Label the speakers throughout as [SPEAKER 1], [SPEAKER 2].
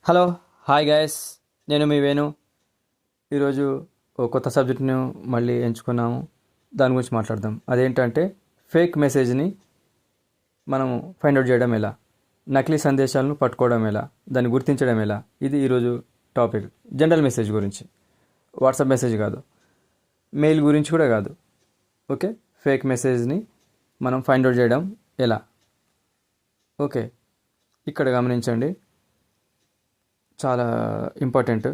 [SPEAKER 1] Hello, hi guys. నేను మీ వేణు. ఈరోజు ఓ కొత్త సబ్జెక్ట్ను మళ్ళీ ఎంచుకున్నాము. దాని గురించి మాట్లాడదాం. అదేంటంటే ఫేక్ మెసేజ్ని మనము ఫైండ్ అవుట్ చేయడం ఎలా, నకిలీ సందేశాలను పట్టుకోవడం ఎలా, దాన్ని గుర్తించడం ఎలా. ఇది ఈరోజు టాపిక్. జనరల్ మెసేజ్ గురించి, వాట్సాప్ మెసేజ్ కాదు, మెయిల్ గురించి కూడా కాదు. ఓకే, ఫేక్ మెసేజ్ని మనం ఫైండ్ అవుట్ చేయడం ఎలా. ఓకే, ఇక్కడ గమనించండి, చాలా ఇంపార్టెంట్.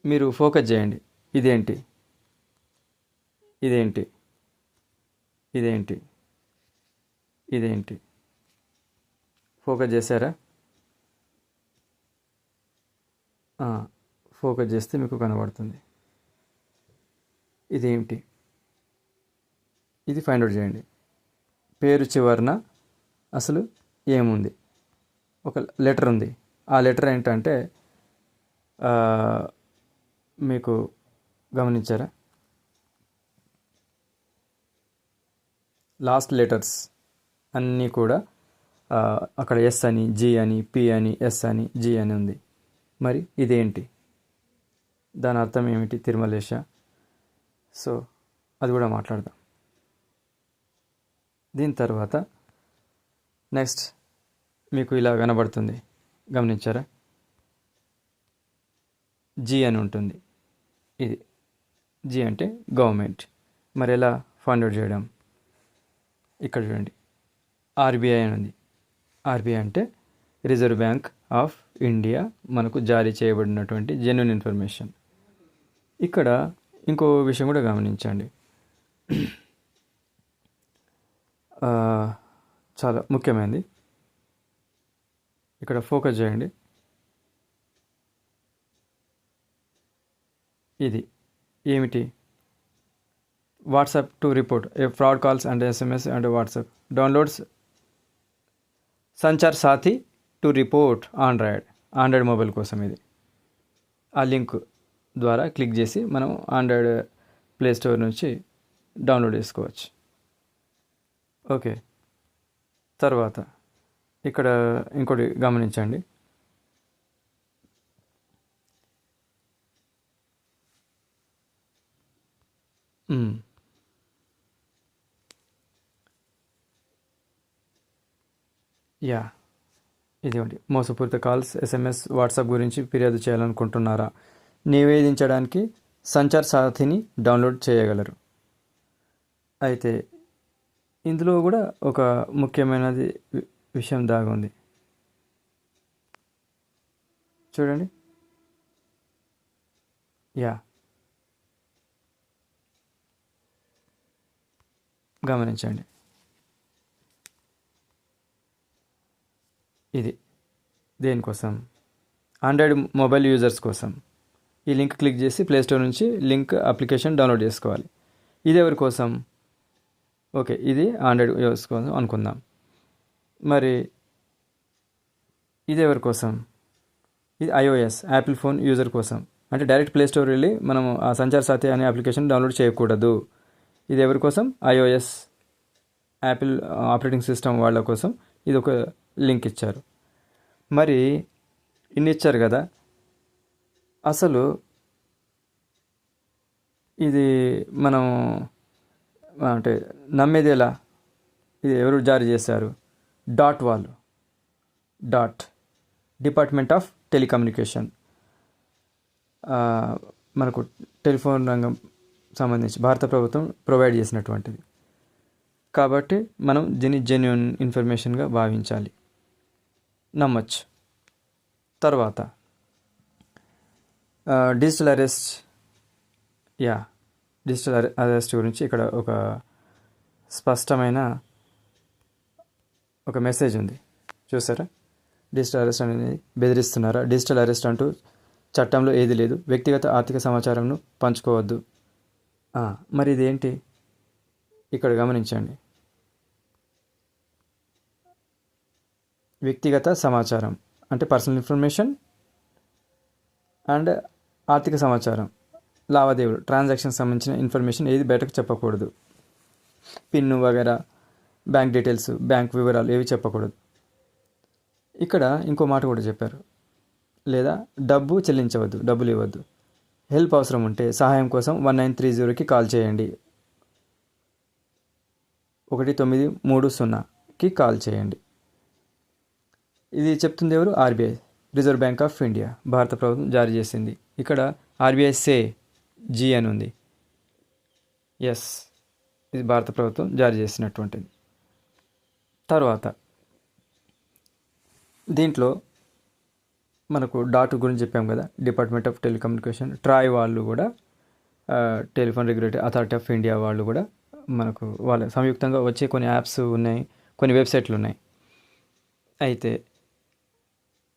[SPEAKER 1] మీరు ఫోకస్ చేయండి. ఇదేంటి, ఇదేంటి, ఇదేంటి, ఇదేంటి, ఫోకస్ చేశారా? ఫోకస్ చేస్తే మీకు కనబడుతుంది. ఇదేంటి, ఇది ఫైండ్ అవుట్ చేయండి. పేరు చివరన అసలు ఏముంది? ఒక లెటర్ ఉంది. ఆ లెటర్ ఏంటంటే మీకు గమనించారా? లాస్ట్ లెటర్స్ అన్నీ కూడా అక్కడ ఎస్ అని, జి అని, పి అని, ఎస్ అని, జి అని ఉంది. మరి ఇదేంటి? దాని అర్థం ఏమిటి? తిరుమలేశ. సో అది కూడా మాట్లాడదాం. దీని తర్వాత నెక్స్ట్ మీకు ఇలా కనబడుతుంది, గమనించారా? జి అని ఉంటుంది. ఇది జి అంటే గవర్నమెంట్. మరి ఎలా ఫైండ్ అవుట్ చేయడం? ఇక్కడ చూడండి, ఆర్బీఐ అని ఉంది. ఆర్బీఐ అంటే రిజర్వ్ బ్యాంక్ ఆఫ్ ఇండియా మనకు జారీ చేయబడినటువంటి జెన్యున్ ఇన్ఫర్మేషన్. ఇక్కడ ఇంకో విషయం కూడా గమనించండి, చాలా ముఖ్యమైనది. ఇక్కడ ఫోకస్ చేయండి. ఇది ఏమిటి? WhatsApp to report A fraud calls and SMS and WhatsApp downloads Sanchar సాథి to report Android mobile కోసం. ఇది ఆ లింక్ ద్వారా క్లిక్ చేసి మనం ఆండ్రాయిడ్ ప్లే స్టోర్ నుంచి డౌన్లోడ్ చేసుకోవచ్చు. ఓకే, తర్వాత ఇక్కడ ఇంకోటి గమనించండి. యా, ఇదేంటి? మోసపూరిత కాల్స్, ఎస్ఎంఎస్, వాట్సాప్ గురించి ఫిర్యాదు చేయాలనుకుంటున్నారా? నివేదించడానికి సంచార్ సాథిని డౌన్లోడ్ చేయగలరు. అయితే ఇందులో కూడా ఒక ముఖ్యమైనది విషయం దాగి ఉంది. చూడండి. యా, గమనించండి. ఇది దేనికోసం? ఆండ్రాయిడ్ మొబైల్ యూజర్స్ కోసం. ఈ లింక్ క్లిక్ చేసి ప్లేస్టోర్ నుంచి లింక్ అప్లికేషన్ డౌన్లోడ్ చేసుకోవాలి. ఇది ఎవరి కోసం? ఓకే, ఇది ఆండ్రాయిడ్ యూజర్స్ కోసం అనుకుందాం. మరి ఇది ఎవరి కోసం? ఇది ఐఓఎస్ యాపిల్ ఫోన్ యూజర్ కోసం. అంటే డైరెక్ట్ ప్లేస్టోర్ వెళ్ళి మనం ఆ సంచార్ సాథి అనే అప్లికేషన్ డౌన్లోడ్ చేయకూడదు. ఇది ఎవరి కోసం? ఐఓఎస్ యాపిల్ ఆపరేటింగ్ సిస్టమ్ వాళ్ళ కోసం ఇది ఒక లింక్ ఇచ్చారు. మరి ఇన్ని ఇచ్చారు కదా, అసలు ఇది మనం అంటే నమ్మేది ఎలా? ఇది ఎవరు జారీ చేశారు? వాళ్ళు డిపార్ట్మెంట్ ఆఫ్ టెలికమ్యూనికేషన్, మనకు టెలిఫోన్ రంగం సంబంధించి భారత ప్రభుత్వం ప్రొవైడ్ చేసినటువంటిది. కాబట్టి మనం దీన్ని జెన్యున్ ఇన్ఫర్మేషన్గా భావించాలి, నమ్మచ్చు. తర్వాత డిజిటల్ అరెస్ట్. డిజిటల్ అరెస్ట్ గురించి ఇక్కడ ఒక స్పష్టమైన ఒక మెసేజ్ ఉంది, చూసారా? డిజిటల్ అరెస్ట్ అనేది బెదిరిస్తున్నారా? డిజిటల్ అరెస్ట్ అంటూ చట్టంలో ఏది లేదు. వ్యక్తిగత ఆర్థిక సమాచారంను పంచుకోవద్దు. మరి ఇదేంటి? ఇక్కడ గమనించండి. వ్యక్తిగత సమాచారం అంటే పర్సనల్ ఇన్ఫర్మేషన్ అండ్ ఆర్థిక సమాచారం, లావాదేవీలు, ట్రాన్సాక్షన్ సంబంధించిన ఇన్ఫర్మేషన్ ఏది బయటకు చెప్పకూడదు. పిన్ వగేరా, బ్యాంక్ డీటెయిల్స్, బ్యాంక్ వివరాలు ఏవి చెప్పకూడదు. ఇక్కడ ఇంకో మాట కూడా చెప్పారు, లేదా డబ్బు చెల్లించవద్దు, డబ్బులు ఇవ్వద్దు. హెల్ప్ అవసరం ఉంటే సహాయం కోసం 1930కి కాల్ చేయండి, 1930కి కాల్ చేయండి. ఇది చెప్తుంది ఎవరు? RBI, reserve bank of India, భారత ప్రభుత్వం జారీ చేసింది. ఇక్కడ ఆర్బీఐ సే జీ అని ఉంది. ఎస్, ఇది భారత ప్రభుత్వం జారీ చేసినటువంటిది. తర్వాత దీంట్లో మనకు డాట్ గురించి చెప్పాం కదా, డిపార్ట్మెంట్ ఆఫ్ టెలికమ్యూనికేషన్, ట్రాయ్ వాళ్ళు కూడా, telephone regulatory authority of India వాళ్ళు కూడా మనకు వాళ్ళ సంయుక్తంగా వచ్చే కొన్ని యాప్స్ ఉన్నాయి, కొన్ని వెబ్సైట్లు ఉన్నాయి. అయితే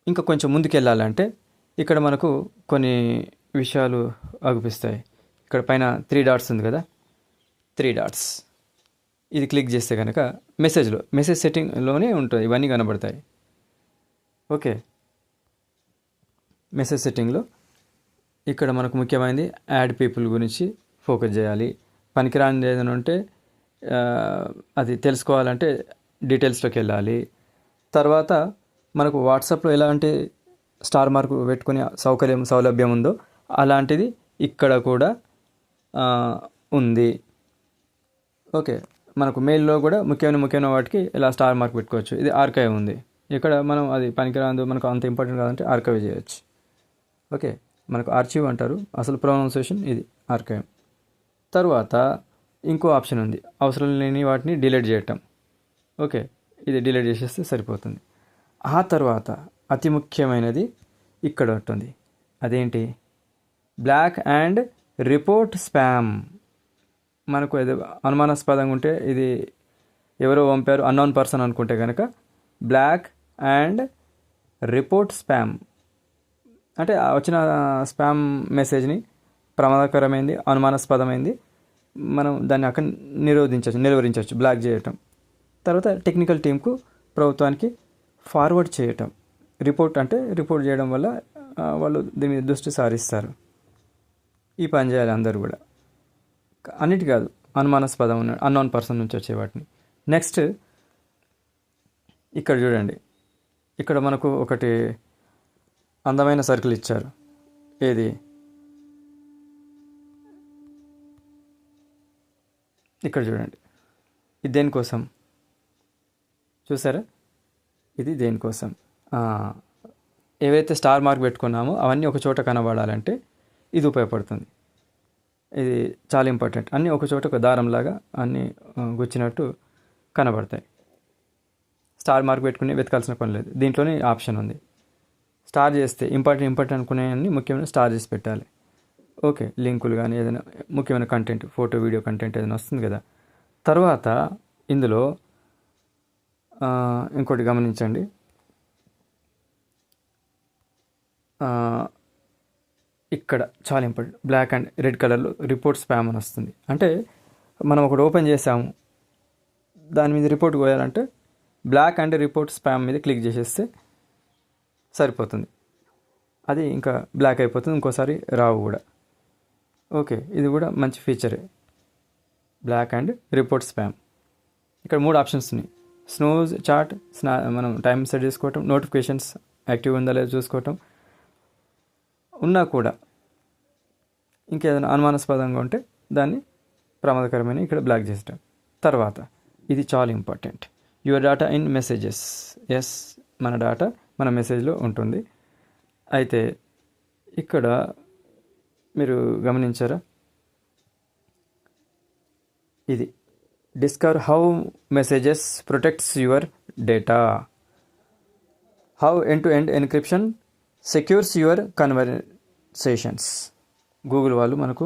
[SPEAKER 1] ఇంకా కొంచెం ముందుకెళ్ళాలంటే ఇక్కడ మనకు కొన్ని విషయాలు అగుపిస్తాయి. ఇక్కడ పైన 3 డాట్స్ ఉంది కదా, 3 డాట్స్, ఇది క్లిక్ చేస్తే కనుక మెసేజ్ సెట్టింగ్లోనే ఉంటుంది, ఇవన్నీ కనబడతాయి. ఓకే, మెసేజ్ సెట్టింగ్లో ఇక్కడ మనకు ముఖ్యమైనది యాడ్ పీపుల్ గురించి ఫోకస్ చేయాలి. పనికిరానిది ఏదైనా ఉంటే అది తెలుసుకోవాలంటే డీటెయిల్స్లోకి వెళ్ళాలి. తర్వాత మనకు వాట్సాప్లో ఎలాంటి స్టార్ మార్క్ పెట్టుకునే సౌలభ్యం ఉందో అలాంటిది ఇక్కడ కూడా ఉంది. ఓకే, మనకు మెయిల్లో కూడా ముఖ్యమైన వాటికి ఇలా స్టార్ మార్క్ పెట్టుకోవచ్చు. ఇది ఆర్కైవ్ ఉంది. ఇక్కడ మనం అది పనికిరాందో, మనకు అంత ఇంపార్టెంట్ కాదంటే ఆర్కైవ్ చేయొచ్చు. ఓకే, మనకు ఆర్చీవ్ అంటారు, అసలు ప్రొనౌన్సియేషన్ ఇది ఆర్కైవ్. తర్వాత ఇంకో ఆప్షన్ ఉంది, అవసరం లేని వాటిని డిలీట్ చేయటం. ఓకే, ఇది డిలీట్ చేసేస్తే సరిపోతుంది. ఆ తర్వాత అతి ముఖ్యమైనది ఇక్కడ ఉంటుంది, అదేంటి? Block and report spam. మనకు ఇది అనుమానాస్పదంగా ఉంటే, ఇది ఎవరో పంపారు, అన్నోన్ పర్సన్ అనుకుంటే కనుక బ్లాక్ అండ్ రిపోర్ట్ స్పామ్ అంటే వచ్చిన స్పామ్ మెసేజ్ని ప్రమాదకరమైంది, అనుమానాస్పదమైంది, మనం దాన్ని అక్కడ నిలువరించవచ్చు, బ్లాక్ చేయటం. తర్వాత టెక్నికల్ టీంకు, ప్రభుత్వానికి ఫార్వర్డ్ చేయటం. రిపోర్ట్ చేయడం వల్ల వాళ్ళు దీని మీద దృష్టి సారిస్తారు. ఈ పని చేయాలి అందరూ కూడా, అన్నిటి కాదు, అనుమానాస్పదం ఉన్న అన్నోన్ పర్సన్ నుంచి వచ్చే వాటిని. నెక్స్ట్ ఇక్కడ చూడండి, ఇక్కడ మనకు ఒకటి అందమైన సర్కిల్ ఇచ్చారు. ఏది? ఇక్కడ చూడండి, ఇది దేనికోసం చూసారా? ఇది దేనికోసం? ఏవైతే స్టార్ మార్క్ పెట్టుకున్నామో అవన్నీ ఒక చోట కనబడాలంటే ఇది ఉపయోగపడుతుంది. ఇది చాలా ఇంపార్టెంట్. అన్నీ ఒక చోట ఒక దారంలాగా అన్నీ గుచ్చినట్టు కనబడతాయి. స్టార్ మార్క్ పెట్టుకుని వెతకాల్సిన పని లేదు, దీంట్లోనే ఆప్షన్ ఉంది. స్టార్ చేస్తే ఇంపార్టెంట్ అనుకునేవన్నీ ముఖ్యమైన స్టార్ చేసి పెట్టాలి. ఓకే, లింకులు కానీ ఏదైనా ముఖ్యమైన కంటెంట్, ఫోటో వీడియో కంటెంట్ ఏదైనా వస్తుంది కదా. తర్వాత ఇందులో ఇంకోటి గమనించండి, ఇక్కడ చాలా ఇంపార్టెంట్, బ్లాక్ అండ్ రెడ్ కలర్లో రిపోర్ట్ స్పామ్ అని వస్తుంది. అంటే మనం ఒకటి ఓపెన్ చేసాము, దాని మీద రిపోర్ట్ పోయాలంటే బ్లాక్ అండ్ రిపోర్ట్ స్పామ్ మీద క్లిక్ చేసేస్తే సరిపోతుంది. అది ఇంకా బ్లాక్ అయిపోతుంది, ఇంకోసారి రావు కూడా. ఓకే, ఇది కూడా మంచి ఫీచరే, బ్లాక్ అండ్ రిపోర్ట్ స్పామ్. ఇక్కడ 3 ఆప్షన్స్ ఉన్నాయి, స్నూజ్, చాట్, మనం టైం సెట్ చేసుకోవటం, నోటిఫికేషన్స్ యాక్టివ్ ఉందా లేదా చూసుకోవటం. ఉన్నా కూడా ఇంకేదైనా అనుమానాస్పదంగా ఉంటే దాన్ని ప్రమాదకరమైన ఇక్కడ బ్లాక్ చేసటం. తర్వాత ఇది చాలా important, your data in messages. Yes, మన డేటా మన మెసేజ్లో ఉంటుంది. అయితే ఇక్కడ మీరు గమనించారా, ఇది discover how messages protects your data, how end to end encryption secures your conversations. Google వాళ్ళు మనకు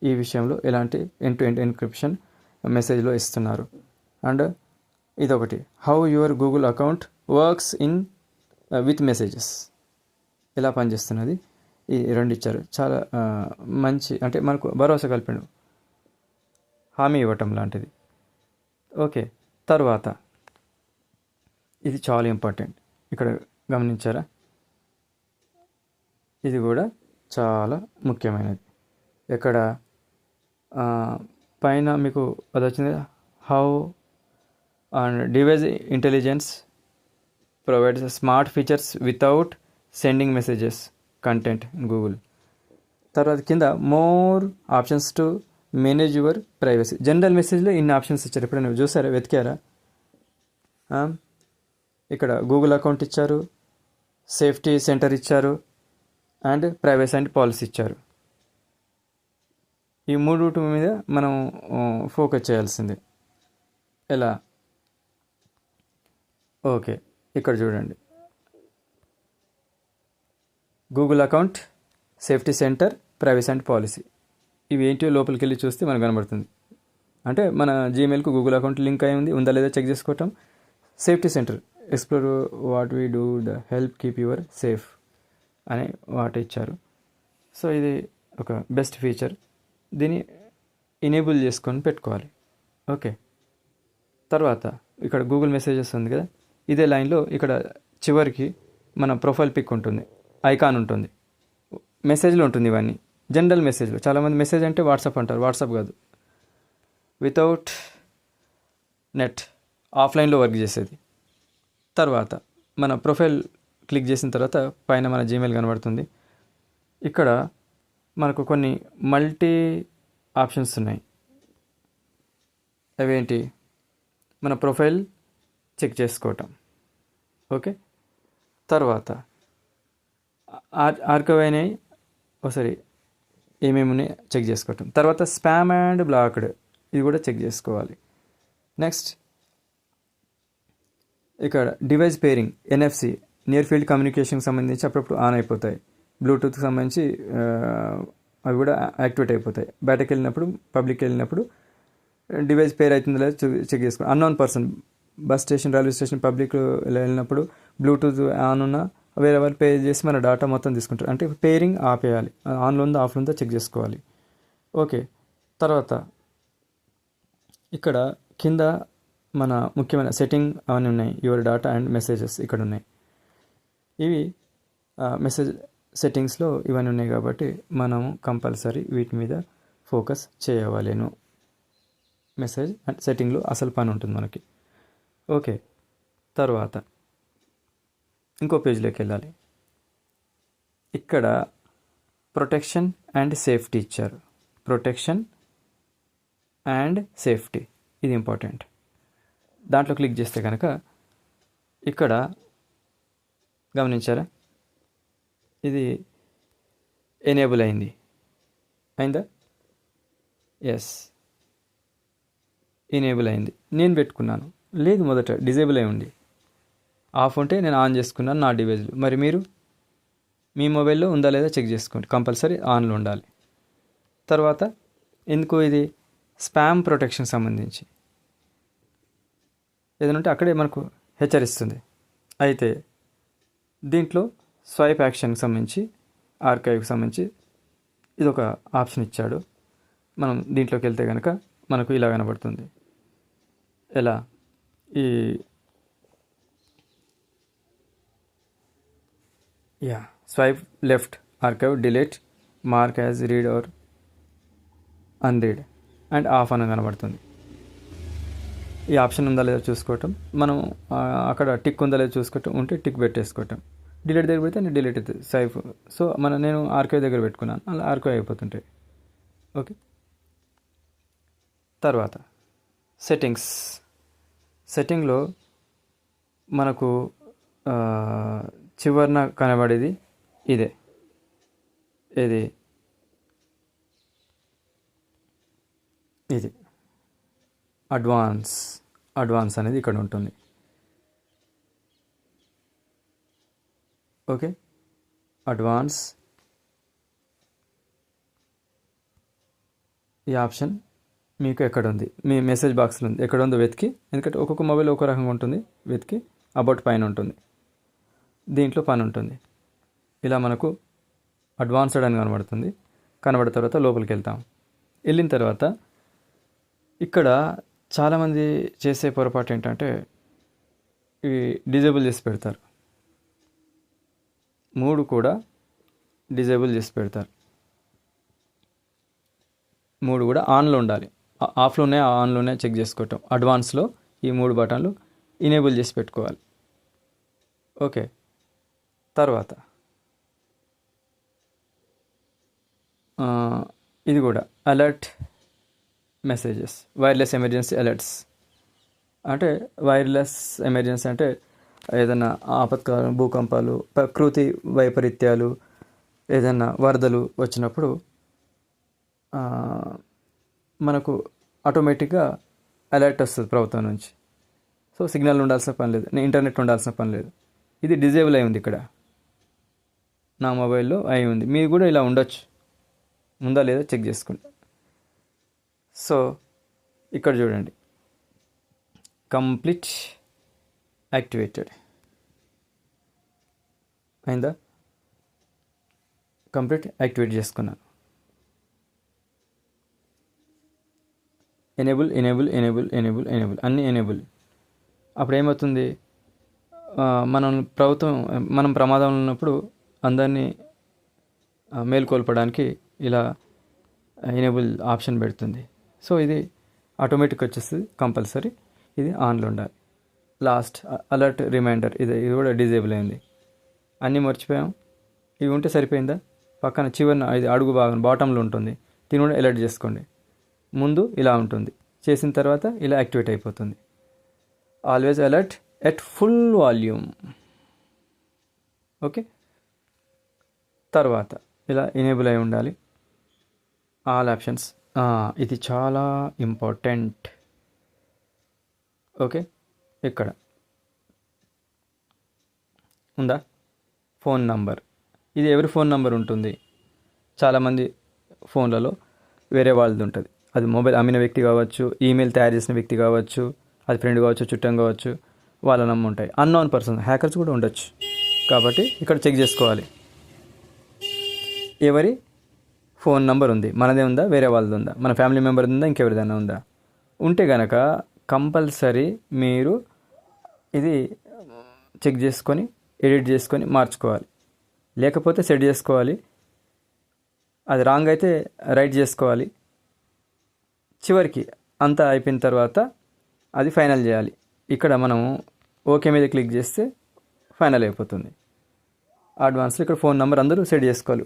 [SPEAKER 1] ఈ విషయంలో ఎలాంటి ఎండ్-టు-ఎండ్ ఎన్క్రిప్షన్ మెసేజ్లో ఇస్తున్నారు. అండ్ ఇదొకటి, how your Google account works with messages, ఎలా పనిచేస్తున్నది. ఈ 2 ఇచ్చారు, చాలా మంచి, అంటే మనకు భరోసా కల్పిండు, హామీ ఇవ్వటం లాంటిది. ఓకే, తర్వాత ఇది చాలా ఇంపార్టెంట్, ఇక్కడ గమనించారా, ఇది కూడా చాలా ముఖ్యమైనది. ఇక్కడ పైన మీకు అది వచ్చింది, how and device intelligence provides smart features without sending messages content Google. తర్వాత కింద more options to manage your privacy. General మెసేజ్లో ఇన్ని ఆప్షన్స్ ఇచ్చారు. ఇప్పుడు నువ్వు చూసారా, వెతికారా? ఇక్కడ గూగుల్ అకౌంట్ ఇచ్చారు, సేఫ్టీ సెంటర్ ఇచ్చారు, అండ్ ప్రైవసీ అండ్ పాలసీ ఇచ్చారు. ఈ మూడు మీద మనం ఫోకస్ చేయాల్సిందే. ఎలా? ఓకే, ఇక్కడ చూడండి, Google account, safety centre, privacy and policy. ఇవి ఏంటో లోపలికి వెళ్ళి చూస్తే మనకు కనబడుతుంది. అంటే మన జీమెయిల్కు గూగుల్ అకౌంట్ లింక్ అయి ఉందా లేదా చెక్ చేసుకోవటం. Safety centre, explore what we do the help keep your safe అని వాటి ఇచ్చారు. సో ఇది ఒక బెస్ట్ ఫీచర్. దీన్ని ఎనేబుల్ చేసుకొని పెట్టుకోవాలి. ఓకే, తర్వాత ఇక్కడ గూగుల్ మెసేజెస్ ఉంది కదా, ఇదే లైన్లో ఇక్కడ చివరికి మన ప్రొఫైల్ పిక్ ఉంటుంది, ఐకాన్ ఉంటుంది, మెసేజ్లో ఉంటుంది. ఇవన్నీ జనరల్ మెసేజ్లో. చాలామంది మెసేజ్ అంటే వాట్సాప్ అంటారు. వాట్సాప్ కాదు, వితౌట్ నెట్, ఆఫ్లైన్లో వర్క్ చేసేది. తర్వాత మన ప్రొఫైల్ క్లిక్ చేసిన తర్వాత పైన మన జీమెయిల్ కనబడుతుంది. ఇక్కడ మనకు కొన్ని మల్టీ ఆప్షన్స్ ఉన్నాయి. అవేంటి? మన ప్రొఫైల్ చెక్ చేసుకోవటం. ఓకే, తర్వాత ఆర్కైవ్ అయినాయి ఒకసారి ఏమేమి ఉన్నాయి చెక్ చేసుకోవటం. తర్వాత స్పామ్ అండ్ బ్లాక్డ్, ఇది కూడా చెక్ చేసుకోవాలి. నెక్స్ట్ ఇక్కడ device pairing, NFC, near field కమ్యూనికేషన్కి సంబంధించి అప్పుడప్పుడు ఆన్ అయిపోతాయి. బ్లూటూత్కి సంబంధించి అవి కూడా యాక్టివేట్ అయిపోతాయి. బయటకు వెళ్ళినప్పుడు, పబ్లిక్కి వెళ్ళినప్పుడు డివైస్ పేర్ అవుతుందో లేదో చెక్ చేసుకోవాలి. Unknown person, bus station, railway station, public వెళ్ళినప్పుడు బ్లూటూత్ ఆన్ ఉన్నా వేరే వాళ్ళు పే చేసి మన డేటా మొత్తం తీసుకుంటారు. అంటే పేరింగ్ ఆపేయాలి, ఆన్లో ఉందో ఆఫ్లో ఉందో చెక్ చేసుకోవాలి. ఓకే, తర్వాత ఇక్కడ కింద మన ముఖ్యమైన సెట్టింగ్ అవన్నీ ఉన్నాయి. యువర్ డేటా అండ్ మెసేజెస్ ఇక్కడ ఉన్నాయి. ఇవి మెసేజ్ సెట్టింగ్స్లో ఇవన్నీ ఉన్నాయి కాబట్టి మనం కంపల్సరీ వీటి మీద ఫోకస్ చేయవలెను. మెసేజ్ అండ్ సెట్టింగ్లో అసలు పని ఉంటుంది మనకి. ఓకే, తర్వాత ఇంకో పేజ్లోకి వెళ్ళాలి. ఇక్కడ ప్రొటెక్షన్ అండ్ సేఫ్టీ ఇచ్చారు. ప్రొటెక్షన్ అండ్ సేఫ్టీ, ఇది ఇంపార్టెంట్. దాంట్లో క్లిక్ చేస్తే కనుక ఇక్కడ గమనించారా, ఇది ఎనేబుల్ అయిందా? ఎస్, ఎనేబుల్ అయింది. నేను పెట్టుకున్నాను. లేదు, మొదట డిజేబుల్ అయి ఉంది. ఆఫ్ ఉంటే నేను ఆన్ చేసుకున్నాను నా డివైస్లో. మరి మీరు మీ మొబైల్లో ఉందా లేదా చెక్ చేసుకోండి. కంపల్సరీ ఆన్లో ఉండాలి. తర్వాత ఎందుకు ఇది? స్పామ్ ప్రొటెక్షన్ సంబంధించి ఏదంటే అక్కడే మనకు హెచ్చరిస్తుంది. అయితే దీంట్లో స్వైప్ యాక్షన్కి సంబంధించి, ఆర్కైవ్కి సంబంధించి ఇది ఒక ఆప్షన్ ఇచ్చాడు. మనం దీంట్లోకి వెళ్తే కనుక మనకు ఇలా కనబడుతుంది. ఎలా? ఈ swipe left, archive, delete, mark as read or unread and off అని కనబడుతుంది. ఈ ఆప్షన్ ఉందా లేదా చూసుకోవటం. మనం అక్కడ టిక్ ఉందా లేదా చూసుకోవటం. ఉంటే టిక్ పెట్టేసుకోవటం. డిలీట్ దగ్గర పెడితే నేను డిలీట్ అవుతుంది స్వైప్. సో నేను ఆర్కైవ్ దగ్గర పెట్టుకున్నాను, అలా ఆర్కైవ్ అయిపోతుంటాయి. ఓకే, తర్వాత సెట్టింగ్లో మనకు చివరన కనబడేది ఇదే. ఇది అడ్వాన్స్ అనేది ఇక్కడ ఉంటుంది. ఓకే, అడ్వాన్స్, ఈ ఆప్షన్ మీకు ఎక్కడ ఉంది? మీ మెసేజ్ బాక్స్లో ఉంది. ఎక్కడ ఉందో వెతికి, ఎందుకంటే ఒక్కొక్క మొబైల్ ఒక్కో రకంగా ఉంటుంది. వెతికి అబౌట్ పైన ఉంటుంది, దీంట్లో పని ఉంటుంది. ఇలా మనకు అడ్వాన్స్డ్ అని కనబడుతుంది. కనబడిన తర్వాత లోపలికి వెళ్తాం. వెళ్ళిన తర్వాత ఇక్కడ చాలామంది చేసే పొరపాటు ఏంటంటే ఇవి డిజేబుల్ చేసి పెడతారు. 3 కూడా డిజేబుల్ చేసి పెడతారు. 3 కూడా ఆన్లో ఉండాలి. ఆఫ్లోనే ఆన్లోనే చెక్ చేసుకోవటం. అడ్వాన్స్లో ఈ 3 బటన్లు ఇనేబుల్ చేసి పెట్టుకోవాలి. ఓకే. తర్వాత ఇది కూడా alert messages, wireless emergency alerts. అంటే వైర్లెస్ ఎమర్జెన్సీ అంటే ఏదైనా ఆపత్కాలం, భూకంపాలు, ప్రకృతి వైపరీత్యాలు, ఏదైనా వరదలు వచ్చినప్పుడు మనకు ఆటోమేటిక్గా అలర్ట్ వస్తుంది ప్రభుత్వం నుంచి. సో సిగ్నల్ ఉండాల్సిన పని లేదు, ఇంటర్నెట్ ఉండాల్సిన పని లేదు. ఇది డిజేబుల్ అయి ఉంది ఇక్కడ, నా మొబైల్లో అయి ఉంది. మీరు కూడా ఇలా ఉండొచ్చు, ఉందా లేదా చెక్ చేసుకోండి. సో ఇక్కడ చూడండి, కంప్లీట్ యాక్టివేటెడ్ అయిందా? కంప్లీట్ యాక్టివేట్ చేసుకున్నాను. Enable enable enable enable enable అన్నీ ఎనేబుల్. అప్పుడు ఏమవుతుంది, మనం ప్రమాదంలో ఉన్నప్పుడు అందరినీ మేల్కొల్పడానికి ఇలా ఎనేబుల్ ఆప్షన్ పెడుతుంది. సో ఇది ఆటోమేటిక్ వచ్చేస్తుంది కంపల్సరీ, ఇది ఆన్లో ఉండాలి. లాస్ట్ అలర్ట్ రిమైండర్, ఇది కూడా డిజేబుల్ అయింది. అన్నీ మర్చిపోయాం, ఇవి ఉంటే సరిపోయిందా? పక్కన చివరిన ఇది అడుగు భాగం బాటంలో ఉంటుంది, దీన్ని కూడా అలర్ట్ చేసుకోండి. ముందు ఇలా ఉంటుంది, చేసిన తర్వాత ఇలా యాక్టివేట్ అయిపోతుంది. Always alert at full volume. Okay. తర్వాత ఇలా ఎనేబుల్ అయి ఉండాలి ఆల్ ఆప్షన్స్. ఇది చాలా ఇంపార్టెంట్. ఓకే, ఇక్కడ ఉందా ఫోన్ నంబర్, ఇది ఎవరి ఫోన్ నంబర్ ఉంటుంది? చాలామంది ఫోన్లలో వేరే వాళ్ళది ఉంటుంది. అది మొబైల్ అమ్మిన వ్యక్తి కావచ్చు, ఈమెయిల్ తయారు చేసిన వ్యక్తి కావచ్చు, అది ఫ్రెండ్ కావచ్చు, చుట్టం కావచ్చు, వాళ్ళ నంబర్ ఉంటాయి. అన్నోన్ పర్సన్, హ్యాకర్స్ కూడా ఉండొచ్చు. కాబట్టి ఇక్కడ చెక్ చేసుకోవాలి ఎవరి ఫోన్ నంబర్ ఉంది, మనదే ఉందా, వేరే వాళ్ళది ఉందా, మన ఫ్యామిలీ మెంబర్ ఉందా, ఇంకెవరిదైనా ఉందా. ఉంటే కనుక కంపల్సరీ మీరు ఇది చెక్ చేసుకొని ఎడిట్ చేసుకొని మార్చుకోవాలి. లేకపోతే సెట్ చేసుకోవాలి, అది రాంగ్ అయితే రైట్ చేసుకోవాలి. చివరికి అంతా అయిపోయిన తర్వాత అది ఫైనల్ చేయాలి. ఇక్కడ మనము ఓకే మీద క్లిక్ చేస్తే ఫైనల్ అయిపోతుంది. అడ్వాన్స్లో ఇక్కడ ఫోన్ నెంబర్ అందరూ సెట్ చేసుకోవాలి.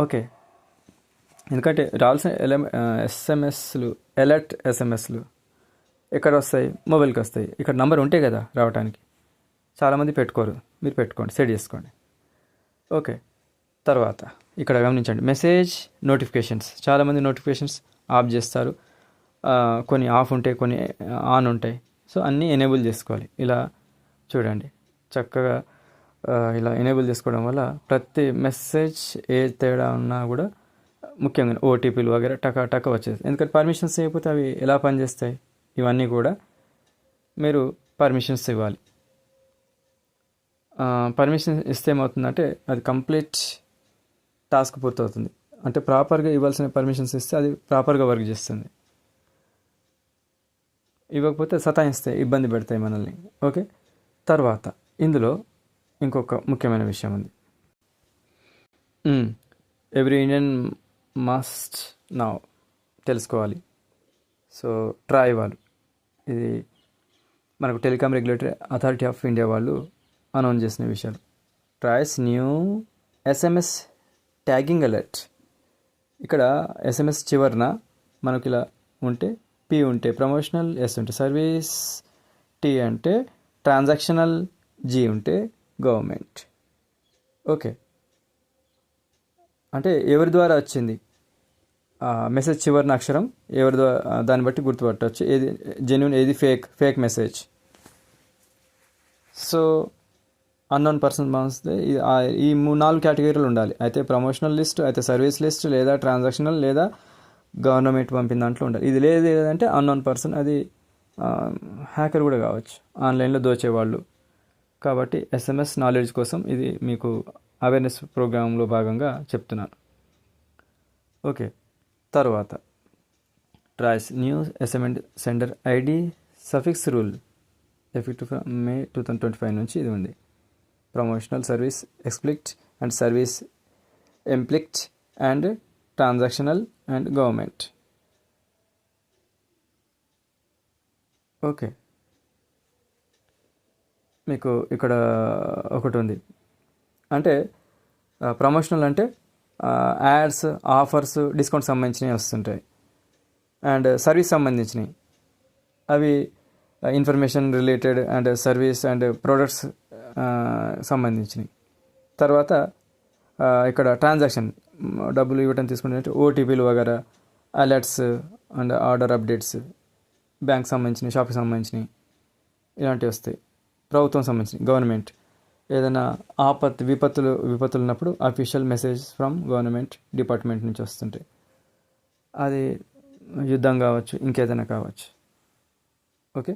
[SPEAKER 1] ఓకే, ఎందుకంటే రావాల్సిన ఎస్ఎంఎస్లు, అలర్ట్ ఎస్ఎంఎస్లు ఎక్కడ వస్తాయి? మొబైల్కి వస్తాయి. ఇక్కడ నంబర్ ఉంటే కదా రావడానికి. చాలామంది పెట్టుకోరు, మీరు పెట్టుకోండి, సెట్ చేసుకోండి. ఓకే, తర్వాత ఇక్కడ గమనించండి, మెసేజ్ నోటిఫికేషన్స్. చాలామంది నోటిఫికేషన్స్ ఆఫ్ చేస్తారు, కొన్ని ఆఫ్ ఉంటాయి, కొన్ని ఆన్ ఉంటాయి. సో అన్నీ ఎనేబుల్ చేసుకోవాలి. ఇలా చూడండి చక్కగా ఇలా ఎనేబుల్ చేసుకోవడం వల్ల ప్రతి మెసేజ్ ఏ తేడా ఉన్నా కూడా, ముఖ్యంగా ఓటీపీలు వగేరా టకా వచ్చేది. ఎందుకంటే పర్మిషన్స్ అయిపోతే అవి ఎలా పనిచేస్తాయి? ఇవన్నీ కూడా మీరు పర్మిషన్స్ ఇవ్వాలి. పర్మిషన్ ఇస్తే ఏమవుతుందంటే అది కంప్లీట్ టాస్క్ పూర్తవుతుంది. అంటే ప్రాపర్గా ఇవ్వాల్సిన పర్మిషన్స్ ఇస్తే అది ప్రాపర్గా వర్క్ చేస్తుంది. ఇవ్వకపోతే సతాయిస్తాయి, ఇబ్బంది పెడతాయి మనల్ని. ఓకే, తర్వాత ఇందులో ఇంకొక ముఖ్యమైన విషయం ఉంది. ఎవ్రీ ఇండియన్ మస్ట్ నౌ తెలుసుకోవాలి. సో ట్రాయ్ వాళ్ళు, ఇది మనకు telecom regulatory authority of India వాళ్ళు అనౌన్స్ చేసిన విషయాలు. ట్రాయ్స్ న్యూ ఎస్ఎంఎస్ ట్యాగింగ్ అలర్ట్. ఇక్కడ ఎస్ఎంఎస్ చివరన మనకి ఇలా ఉంటే, పి ఉంటే ప్రమోషనల్, ఎస్ ఉంటే సర్వీస్, టీ అంటే ట్రాన్సాక్షనల్, జీ ఉంటే గవర్నమెంట్. ఓకే, అంటే ఎవరి ద్వారా వచ్చింది మెసేజ్ చివరిన అక్షరం, ఎవరి ద్వారా, దాన్ని బట్టి గుర్తుపట్టవచ్చు ఏది జెన్యున్, ఏది fake message. So unknown person పంపిస్తే ఈ 4 కేటగిరీలు ఉండాలి. అయితే ప్రమోషనల్ లిస్ట్, అయితే సర్వీస్ లిస్ట్, లేదా ట్రాన్సాక్షనల్, లేదా గవర్నమెంట్ పంపిన దాంట్లో ఉండాలి. ఇది లేదంటే అన్నోన్ పర్సన్, అది హ్యాకర్ కూడా కావచ్చు, ఆన్లైన్లో దోచేవాళ్ళు. కాబట్టి ఎస్ఎంఎస్ నాలెడ్జ్ కోసం ఇది మీకు అవేర్నెస్ ప్రోగ్రాంలో భాగంగా చెప్తున్నాను. ఓకే, తర్వాత TRAI's new SMS sender ID suffix rule effective May 2025 నుంచి ఇది ఉంది. Promotional, service explicit and service implicit and transactional and government. Okay, మీకు ఇక్కడ ఒకటి ఉంది. అంటే ప్రమోషనల్ అంటే యాడ్స్, ఆఫర్స్, డిస్కౌంట్ సంబంధించినవి వస్తుంటాయి. అండ్ సర్వీస్ సంబంధించినవి అవి information related and service and products సంబంధించినవి. తర్వాత ఇక్కడ ట్రాన్సాక్షన్ డబ్బులు ఇవ్వటం తీసుకుంటే ఓటీపీలు వగేరా, alerts and order updates, bank సంబంధించినవి, షాప్కి సంబంధించినవి ఇలాంటివి వస్తాయి. ప్రభుత్వం సంబంధించినవి, గవర్నమెంట్ ఏదైనా విపత్తులు ఉన్నప్పుడు official message from government department నుంచి వస్తుంటాయి. అది యుద్ధం కావచ్చు, ఇంకేదైనా కావచ్చు. ఓకే.